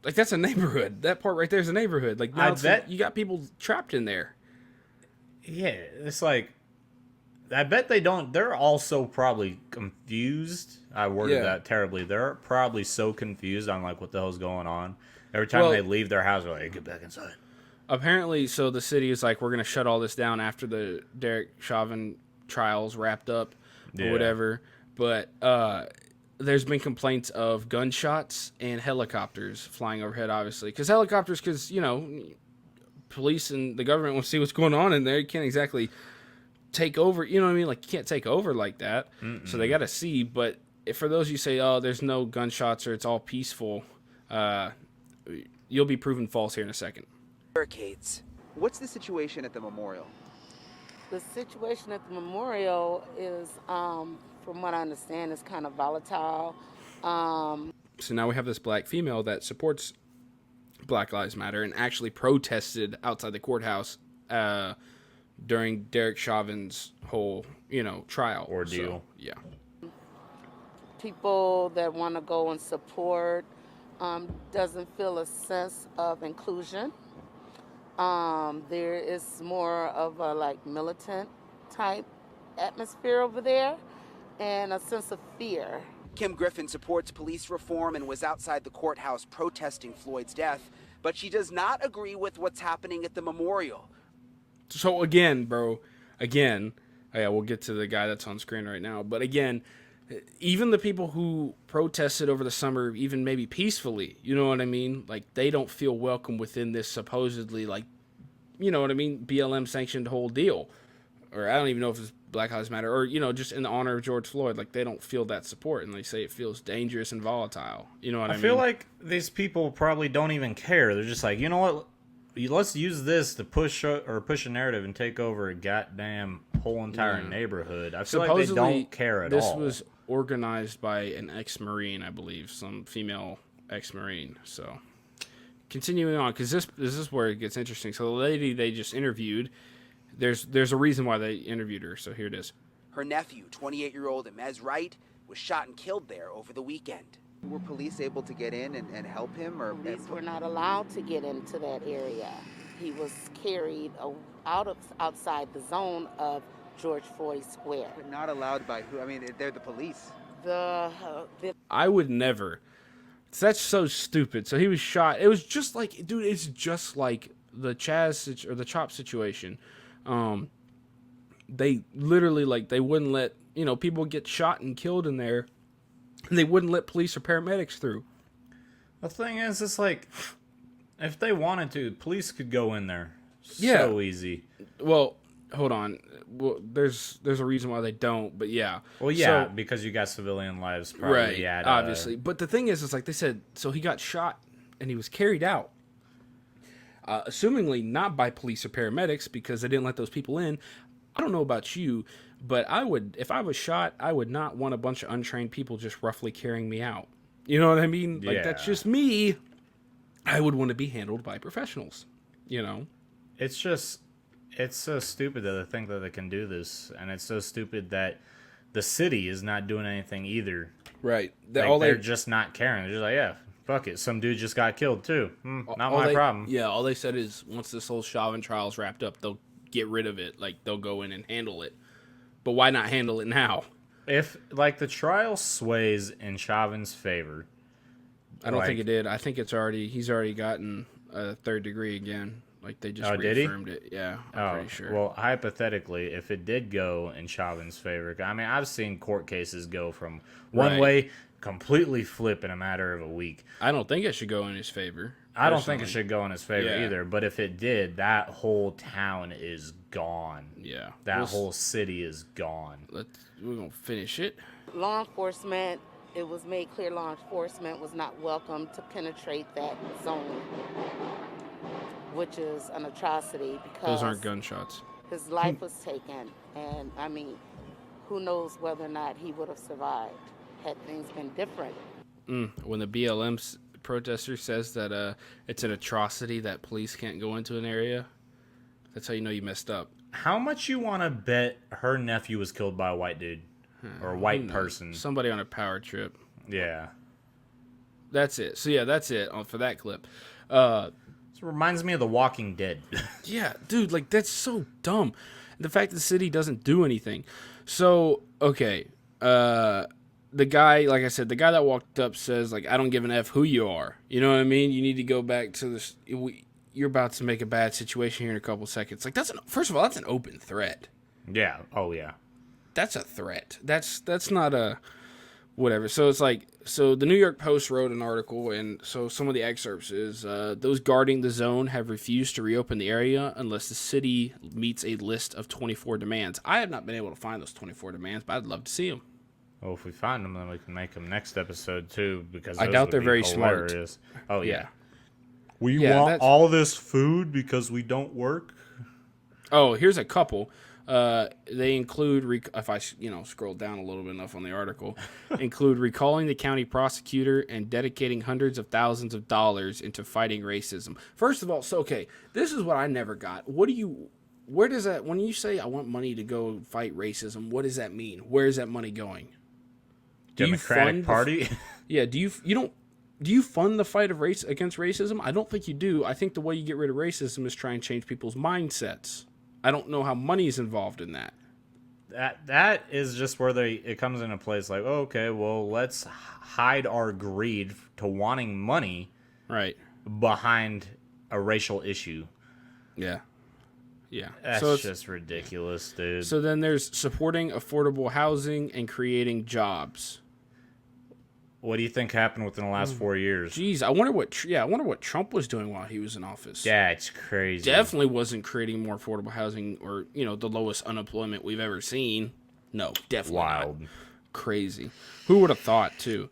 S1: Like that's a neighborhood. That part right there is a neighborhood. Like now you got people trapped in there.
S2: Yeah, it's like, I bet they don't. They're also probably confused. I worded that terribly. They're probably so confused on like what the hell's going on. Every time they leave their house, they're like, hey, get back inside.
S1: Apparently, so the city is like, we're gonna shut all this down after the Derek Chauvin trials wrapped up or whatever. But there's been complaints of gunshots and helicopters flying overhead, obviously, because you know, police and the government want to see what's going on in there. You can't exactly take over, you know what I mean? Like, you can't take over like that. So they got to see. But if for those you say, oh, there's no gunshots or it's all peaceful, you'll be proven false here in a second.
S3: barricades. What's the situation at the memorial?
S6: The situation at the memorial is, from what I understand, is kind of volatile.
S1: So now we have this black female that supports Black Lives Matter and actually protested outside the courthouse during Derek Chauvin's whole, trial.
S2: Ordeal.
S1: So, yeah.
S6: People that want to go and support doesn't feel a sense of inclusion. There is more of a militant type atmosphere over there and a sense of fear.
S3: Kim Griffin supports police reform and was outside the courthouse protesting Floyd's death, but she does not agree with what's happening at the memorial.
S1: So again, we'll get to the guy that's on screen right now. But again, even the people who protested over the summer, even maybe peacefully, you know what I mean? Like, they don't feel welcome within this supposedly, BLM sanctioned whole deal. Or I don't even know if it's Black Lives Matter or, just in the honor of George Floyd. Like, they don't feel that support. And they say it feels dangerous and volatile. You know what I mean?
S2: I feel like these people probably don't even care. They're just like, you know what? Let's use this to push a narrative and take over a goddamn whole entire neighborhood. I feel like they don't care at all.
S1: This was organized by an ex-Marine, I believe, some female ex-Marine. So, continuing on, because this is where it gets interesting. So, the lady they just interviewed, there's a reason why they interviewed her. So, here it is.
S3: Her nephew, 28-year-old Emez Wright, was shot and killed there over the weekend. Were police able to get in and help him? Or
S6: Police were not allowed to get into that area. He was carried outside the zone of George Floyd Square.
S3: But not allowed by who? I mean, they're the police.
S1: I would never. That's so stupid. So he was shot. It was just like, dude, it's just like the CHAZ or the CHOP situation. They literally, they wouldn't let, people get shot and killed in there. And they wouldn't let police or paramedics through.
S2: The thing is, it's like, if they wanted to, police could go in there.
S1: Yeah.
S2: So easy.
S1: Well, hold on. Well, there's a reason why they don't, but yeah.
S2: Well, yeah,
S1: So,
S2: because you got civilian lives probably
S1: right,
S2: at
S1: obviously. But the thing is like they said, so he got shot and he was carried out. Assumingly not by police or paramedics because they didn't let those people in. I don't know about you, but I would, if I was shot, I would not want a bunch of untrained people just roughly carrying me out. You know what I mean? Like, that's
S2: Yeah.
S1: just me. I would want to be handled by professionals, you know?
S2: It's just, it's so stupid that they think that they can do this, and it's so stupid that the city is not doing anything either.
S1: Right.
S2: Like, they're just not caring. They're just like, yeah, fuck it. Some dude just got killed too. Not my problem.
S1: Yeah, all they said is once this whole Chauvin trial's wrapped up, they'll get rid of it. Like, they'll go in and handle it. But why not handle it now?
S2: If, like, the trial sways in Chauvin's favor.
S1: I don't think it did. I think he's already gotten a third degree again. Like, they just reaffirmed it. Yeah, I'm pretty sure.
S2: Well, hypothetically, if it did go in Chauvin's favor, I mean, I've seen court cases go from one way, completely flip in a matter of a week.
S1: I don't think it should go in his favor.
S2: I don't think it should go in his favor
S1: Yeah.
S2: either. But if it did, that whole town is gone.
S1: Yeah.
S2: That whole city is gone.
S1: We're going to finish it.
S6: Law enforcement, it was made clear law enforcement was not welcome to penetrate that zone, which is an atrocity because
S1: Those aren't gunshots.
S6: his life was taken. And, I mean, who knows whether or not he would have survived had things been different.
S1: When the BLM protester says that it's an atrocity that police can't go into an area, that's how you know you messed up.
S2: How much you want to bet her nephew was killed by a white dude? Or a white person?
S1: Somebody on a power trip.
S2: Yeah.
S1: That's it. So, yeah, that's it for that clip.
S2: This reminds me of The Walking Dead.
S1: Yeah, dude, like, that's so dumb. The fact that the city doesn't do anything. So, okay, the guy, like I said, the guy that walked up says, like, I don't give an F who you are. You know what I mean? You need to go back to this. You're about to make a bad situation here in a couple seconds. Like, first of all, that's an open threat.
S2: Yeah. Oh, yeah.
S1: That's a threat. That's not a whatever. So it's like, so the New York Post wrote an article, and so some of the excerpts is those guarding the zone have refused to reopen the area unless the city meets a list of 24 demands. I have not been able to find those 24 demands, but I'd love to see them.
S2: Well, if we find them, then we can make them next episode too, because
S1: I
S2: those
S1: doubt
S2: would
S1: they're
S2: be
S1: very
S2: hilarious. Oh yeah. We
S1: Yeah,
S2: want
S1: that's-
S2: all this food because we don't work.
S1: Oh, here's a couple. They include, if I scroll down a little bit enough on the article, include recalling the county prosecutor and dedicating hundreds of thousands of dollars into fighting racism. First of all, so okay, this is what I never got. Where does that, when you say I want money to go fight racism, what does that mean? Where is that money going?
S2: Democratic Party.
S1: Yeah, do you fund the fight of race against racism? I don't think you do. I think the way you get rid of racism is try and change people's mindsets. I don't know how money is involved in that.
S2: That is just where it comes into place. Like, oh, okay, well, let's hide our greed to wanting money,
S1: Right.
S2: behind a racial issue.
S1: Yeah. Yeah.
S2: That's
S1: so
S2: just ridiculous, dude.
S1: So then there's supporting affordable housing and creating jobs.
S2: What do you think happened within the last 4 years?
S1: Jeez, I wonder what Trump was doing while he was in office.
S2: Yeah, it's crazy.
S1: Definitely wasn't creating more affordable housing or, the lowest unemployment we've ever seen. No, definitely
S2: Wild.
S1: not. Crazy. Who would have thought, too?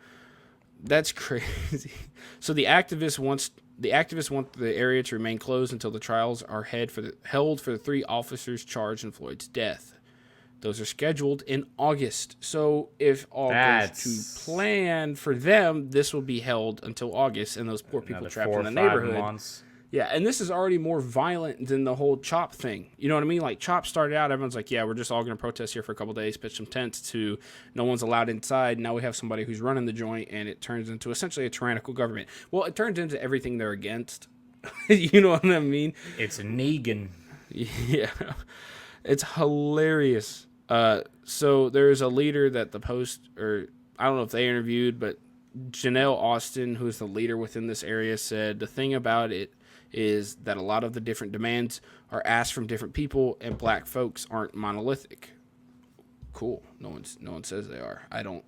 S1: That's crazy. So the activists want the area to remain closed until the trials are held for the 3 officers charged in Floyd's death. Those are scheduled in August. So if all goes to plan for them, this will be held until August, and those poor people
S2: Another
S1: trapped
S2: 4
S1: in
S2: or
S1: the
S2: 5
S1: neighborhood.
S2: months.
S1: Yeah, and this is already more violent than the whole CHOP thing. You know what I mean? Like, CHOP started out, everyone's like, yeah, we're just all going to protest here for a couple days, pitch some tents, to no one's allowed inside. Now we have somebody who's running the joint, and it turns into essentially a tyrannical government. Well, it turns into everything they're against. You know what I mean?
S2: It's Negan.
S1: Yeah. It's hilarious. So there's a leader that the Post, or I don't know if they interviewed, but Janelle Austin, who's the leader within this area, said the thing about it is that a lot of the different demands are asked from different people, and black folks aren't monolithic. Cool. No one says they are. I don't.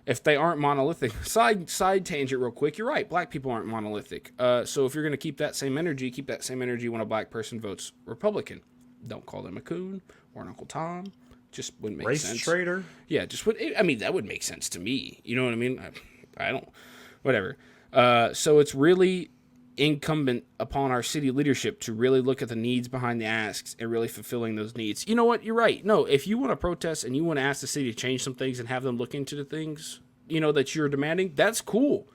S1: if they aren't monolithic, side tangent real quick, you're right. Black people aren't monolithic. So if you're going to keep that same energy when a black person votes Republican. Don't call them a coon or an Uncle Tom. Just wouldn't make sense.
S2: Race traitor?
S1: Yeah, that would make sense to me. You know what I mean? I don't, whatever. So it's really incumbent upon our city leadership to really look at the needs behind the asks and really fulfilling those needs. You know what? You're right. No, if you want to protest and you want to ask the city to change some things and have them look into the things, that you're demanding, that's cool.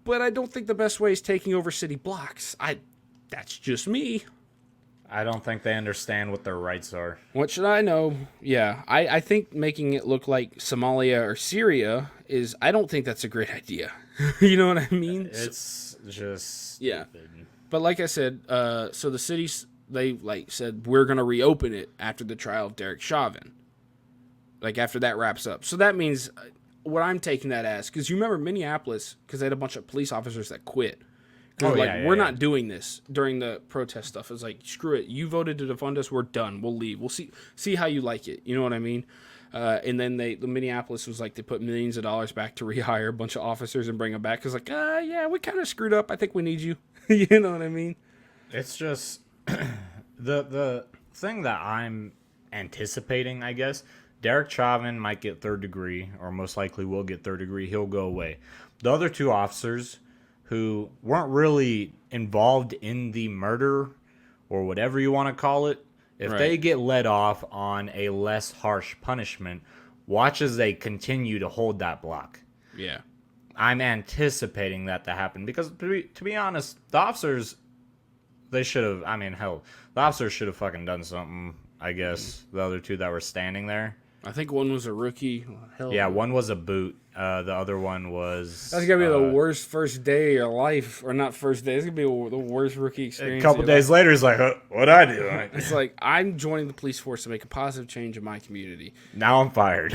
S1: But I don't think the best way is taking over city blocks. That's just me.
S2: I don't think they understand what their rights are.
S1: What should I know? Yeah, I think making it look like Somalia or Syria I don't think that's a great idea. You know what I mean?
S2: It's just stupid.
S1: Yeah. But like I said, so the cities, they said, we're going to reopen it after the trial of Derek Chauvin. After that wraps up. So that means what I'm taking that as, because you remember Minneapolis, because they had a bunch of police officers that quit. We're not doing this during the protest stuff. It's like, screw it. You voted to defund us. We're done. We'll leave. We'll see how you like it. You know what I mean? And then the Minneapolis was they put millions of dollars back to rehire a bunch of officers and bring them back. It's like, yeah, we kind of screwed up. I think we need you. You know what I mean?
S2: It's just the thing that I'm anticipating, I guess. Derek Chauvin might get third degree, or most likely will get third degree. He'll go away. The other two officers who weren't really involved in the murder or whatever you want to call it, if they get let off on a less harsh punishment, watch as they continue to hold that block.
S1: Yeah.
S2: I'm anticipating that to happen because, to be honest, the officers, they should have, the officers should have fucking done something, I guess, the other two that were standing there.
S1: I think one was a rookie.
S2: Yeah, one was a boot. The other one was...
S1: That's going to be the worst first day of your life. Or not first day. It's going to be the worst rookie experience.
S2: A couple days later, he's like, what'd I do?
S1: It's like, I'm joining the police force to make a positive change in my community.
S2: Now I'm fired.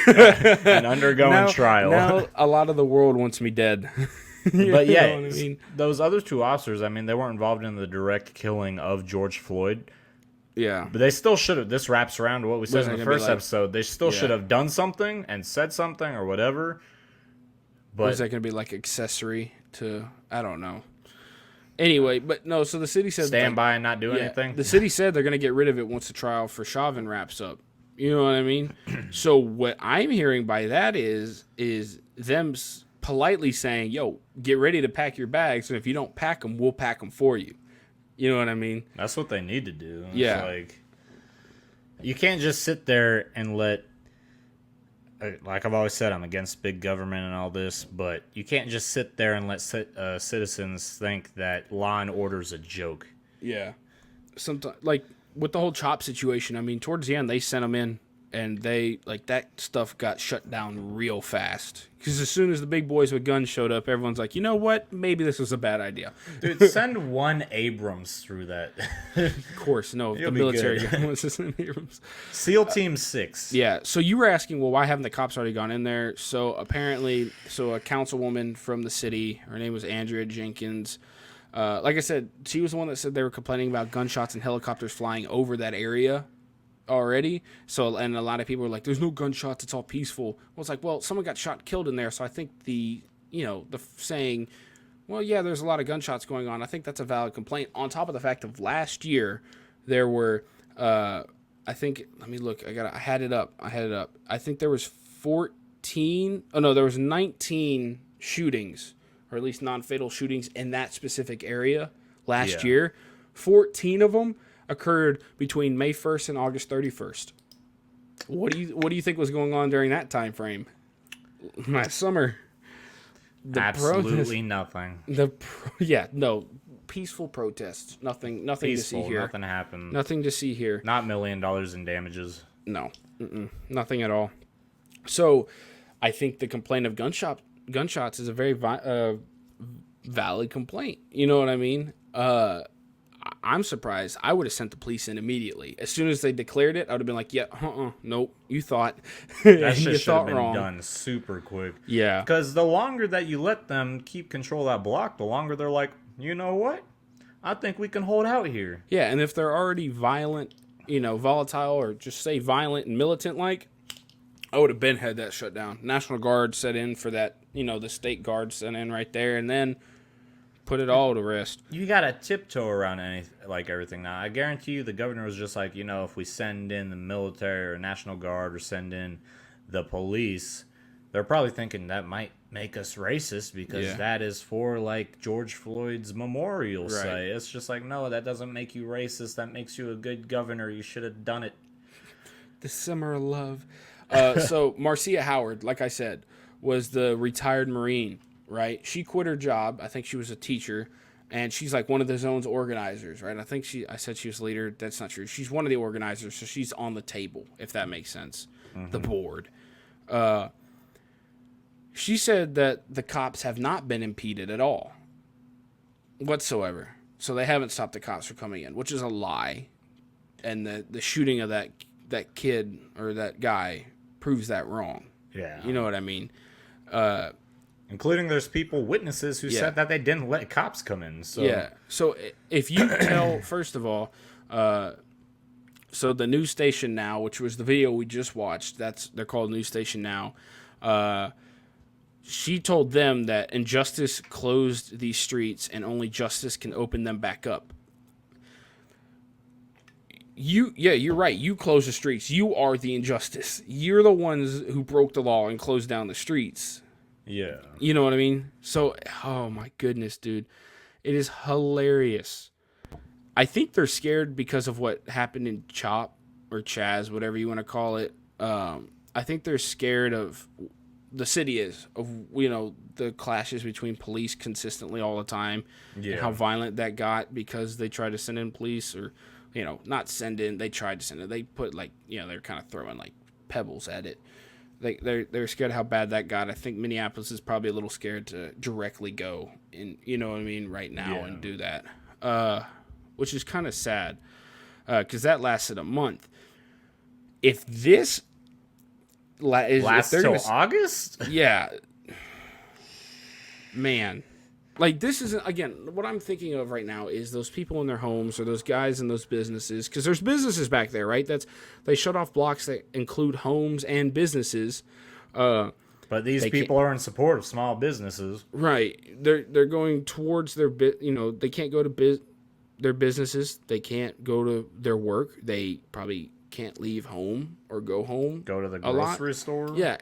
S2: And undergoing trial.
S1: Now a lot of the world wants me dead.
S2: But yeah, those other two officers, they weren't involved in the direct killing of George Floyd.
S1: Yeah.
S2: But they still should have. This wraps around to what we said in the first episode. They still should have done something and said something or whatever. But
S1: was that going to be accessory to, I don't know. Anyway, but no, so the city said...
S2: Stand by and not do anything?
S1: The city said they're going to get rid of it once the trial for Chauvin wraps up. You know what I mean? So what I'm hearing by that is them politely saying, yo, get ready to pack your bags, and if you don't pack them, we'll pack them for you. You know what I mean?
S2: That's what they need to do.
S1: Yeah.
S2: You can't just sit there and let... Like I've always said, I'm against big government and all this, but you can't just sit there and let citizens think that law and order is a joke.
S1: Yeah. Sometimes, with the whole CHOP situation, towards the end, they sent them in, and they, that stuff got shut down real fast. Because as soon as the big boys with guns showed up, everyone's like, you know what? Maybe this was a bad idea.
S2: Dude, send one Abrams through that.
S1: Of course, no. The military guy wants to send Abrams.
S2: SEAL Team 6.
S1: Yeah, so you were asking, well, why haven't the cops already gone in there? So apparently, a councilwoman from the city, her name was Andrea Jenkins. Like I said, she was the one that said they were complaining about gunshots and helicopters flying over that area already. So, and a lot of people were like, there's no gunshots, it's all peaceful. Well, it's like, well, someone got shot and killed in there. So I think the saying, well, yeah, there's a lot of gunshots going on, I think that's a valid complaint. On top of the fact of last year, there were, I think, let me look, I had it up. I think there was 19 shootings, or at least non-fatal shootings in that specific area last year. 14 of them occurred between May 1st and August 31st. What do you think was going on during that time frame? Last summer.
S2: Absolutely nothing.
S1: Peaceful protests. Nothing
S2: Peaceful,
S1: to see here.
S2: Nothing happened.
S1: Nothing to see here.
S2: Not $1 million in damages.
S1: No. Nothing at all. So, I think the complaint of gunshots is a very valid complaint. You know what I mean? I'm surprised. I would have sent the police in immediately. As soon as they declared it, I would have been like, yeah, nope, you thought.
S2: That shit should have been done super quick.
S1: Yeah.
S2: Because the longer that you let them keep control of that block, the longer they're like, you know what? I think we can hold out here.
S1: Yeah, and if they're already violent, volatile, or just say violent and militant-like, I would have been had that shut down. National Guard set in for that, the state guard set in right there, and then put it all to rest.
S2: You gotta tiptoe around everything now. I guarantee you the governor was just like, if we send in the military or National Guard or send in the police, they're probably thinking that might make us racist because that is for like George Floyd's memorial site. It's just like, no, that doesn't make you racist. That makes you a good governor. You should have done it.
S1: The summer of love. So Marcia Howard, like I said, was the retired Marine, right? She quit her job. I think she was a teacher, and she's like one of the zone's organizers, right? I said she was leader. That's not true. She's one of the organizers, so she's on the table, if that makes sense. Mm-hmm. The board. She said that the cops have not been impeded at all, whatsoever. So they haven't stopped the cops from coming in, which is a lie. And the shooting of that kid or that guy proves that wrong.
S2: Yeah.
S1: You know what I mean?
S2: Including there's witnesses who said that they didn't let cops come in. So.
S1: Yeah. So if you tell, first of all, so the news station now, which was the video we just watched, they're called News Station Now. She told them that injustice closed these streets and only justice can open them back up. You're right. You close the streets. You are the injustice. You're the ones who broke the law and closed down the streets.
S2: Yeah.
S1: You know what I mean? So, oh my goodness, dude. It is hilarious. I think they're scared because of what happened in CHOP or CHAZ, whatever you want to call it. I think they're scared of, the city is, of, the clashes between police consistently all the time. Yeah. And how violent that got because they tried to send in police or, not send in, they tried to send it. They put they're kind of throwing pebbles at it. They're scared how bad that got. I think Minneapolis is probably a little scared to directly go in, right now and do that, which is kind of sad because that lasted a month. If this lasts till
S2: August,
S1: yeah, man. This isn't, again, what I'm thinking of right now is those people in their homes or those guys in those businesses, because there's businesses back there, right? They shut off blocks that include homes and businesses.
S2: But these people are in support of small businesses.
S1: Right. They're going towards their, they can't go to their businesses. They can't go to their work. They probably can't leave home or go home.
S2: Go to the grocery store.
S1: Yeah.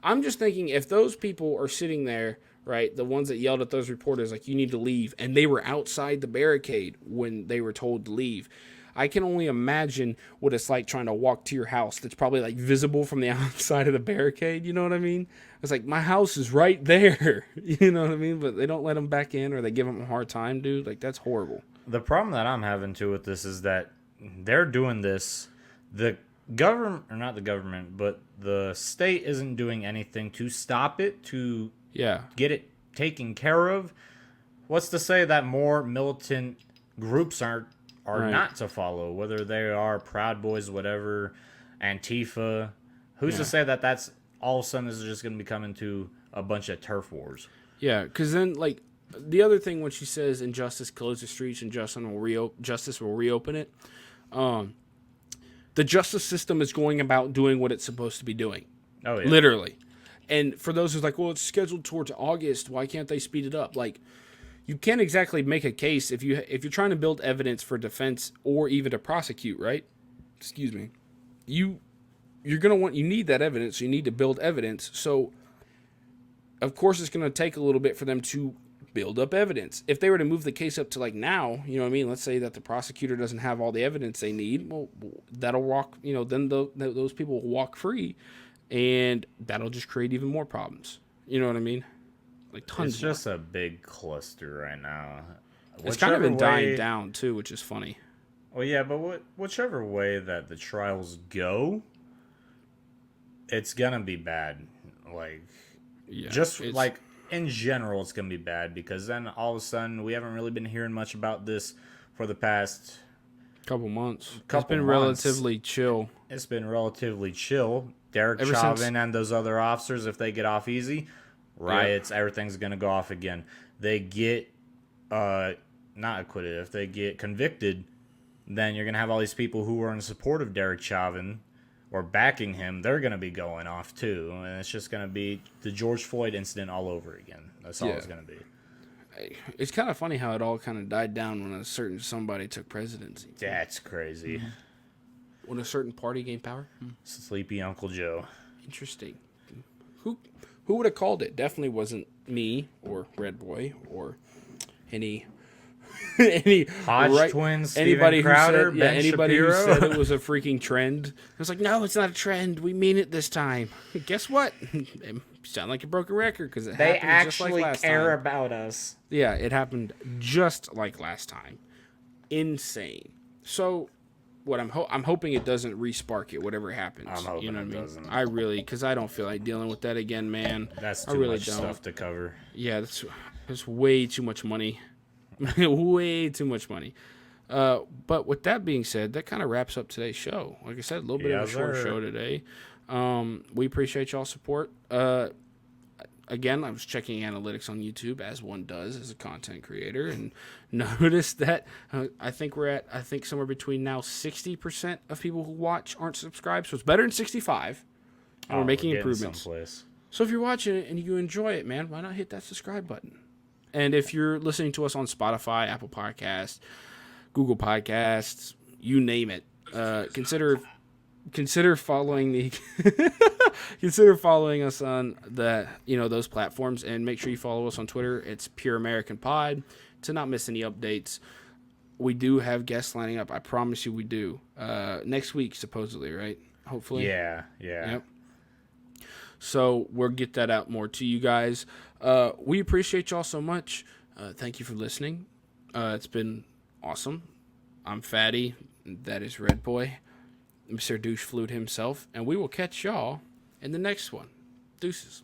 S1: I'm just thinking if those people are sitting there, right, the ones that yelled at those reporters you need to leave, and they were outside the barricade when they were told to leave, I can only imagine what it's like trying to walk to your house that's probably visible from the outside of the barricade. You know what I mean? It's my house is right there. You know what I mean? But they don't let them back in, or they give them a hard time, dude. That's horrible.
S2: The problem that I'm having too with this is that they're doing this. The government, or not the government, but the state isn't doing anything to stop it, to get it taken care of. What's to say that more militant groups are right. Not to follow, whether they are Proud Boys, whatever, Antifa. Who's to say that that's all of a sudden this is just going to become into a bunch of turf wars?
S1: Yeah, because then the other thing when she says injustice close the streets and justice will reopen it, the justice system is going about doing what it's supposed to be doing.
S2: Oh yeah,
S1: literally. And for those who's well, it's scheduled towards August. Why can't they speed it up? You can't exactly make a case if you're trying to build evidence for defense or even to prosecute, right? Excuse me. You're gonna you need that evidence. So you need to build evidence. So, of course, it's gonna take a little bit for them to build up evidence. If they were to move the case up to now, you know what I mean? Let's say that the prosecutor doesn't have all the evidence they need. Well, that'll walk. Then those people will walk free. And that'll just create even more problems. You know what I mean? Tons.
S2: It's just a big cluster right now.
S1: It's kind of been dying down too, which is funny.
S2: Well, yeah, but whichever way that the trials go, it's gonna be bad. In general, it's gonna be bad because then all of a sudden we haven't really been hearing much about this for the past
S1: couple months. It's been relatively chill.
S2: It's been relatively chill. Derek Chauvin and those other officers, if they get off easy, riots, everything's going to go off again. They get not acquitted. If they get convicted, then you're going to have all these people who are in support of Derek Chauvin or backing him, they're going to be going off too. And it's just going to be the George Floyd incident all over again. That's all it's going to be.
S1: It's kind of funny how it all kind of died down when a certain somebody took presidency.
S2: That's crazy.
S1: When a certain party gained power.
S2: Sleepy Uncle Joe.
S1: Interesting. Who would have called it? Definitely wasn't me or Red Boy or any
S2: Hodge twins,
S1: anybody
S2: Steven Crowder,
S1: who said,
S2: Ben
S1: anybody
S2: Shapiro.
S1: who said it was a freaking trend. It was like, no, it's not a trend. We mean it this time. Guess what? It sound like a broken record because it
S2: They
S1: happened just like
S2: actually
S1: last
S2: care
S1: time.
S2: about us.
S1: Yeah, it happened just like last time. Insane. So, what I'm hoping it doesn't re-spark it, whatever happens.
S2: I'm hoping
S1: you know
S2: it
S1: what I mean?
S2: doesn't.
S1: I really, because I don't feel like dealing with that again, man.
S2: That's
S1: I
S2: too
S1: really
S2: much
S1: don't.
S2: stuff to cover.
S1: Yeah, that's way too much money. Way too much money. But with that being said, that kind of wraps up today's show. Like I said, a little bit of a short show today. We appreciate y'all's support. Again, I was checking analytics on YouTube, as one does as a content creator, and noticed that I think somewhere between now 60% of people who watch aren't subscribed, so it's better than 65. And we're making improvements.
S2: Someplace.
S1: So if you're watching it and you enjoy it, man, why not hit that subscribe button? And if you're listening to us on Spotify, Apple Podcasts, Google Podcasts, you name it, consider following consider following us on those platforms, and make sure you follow us on Twitter. It's Pure American Pod to not miss any updates. We do have guests lining up. I promise you we do. Next week, supposedly, right? Hopefully.
S2: Yeah.
S1: Yep. So we'll get that out more to you guys. We appreciate y'all so much. Thank you for listening. It's been awesome. I'm Fatty. That is Red Boy. Mr. Douche Flute himself. And we will catch y'all in the next one. Deuces.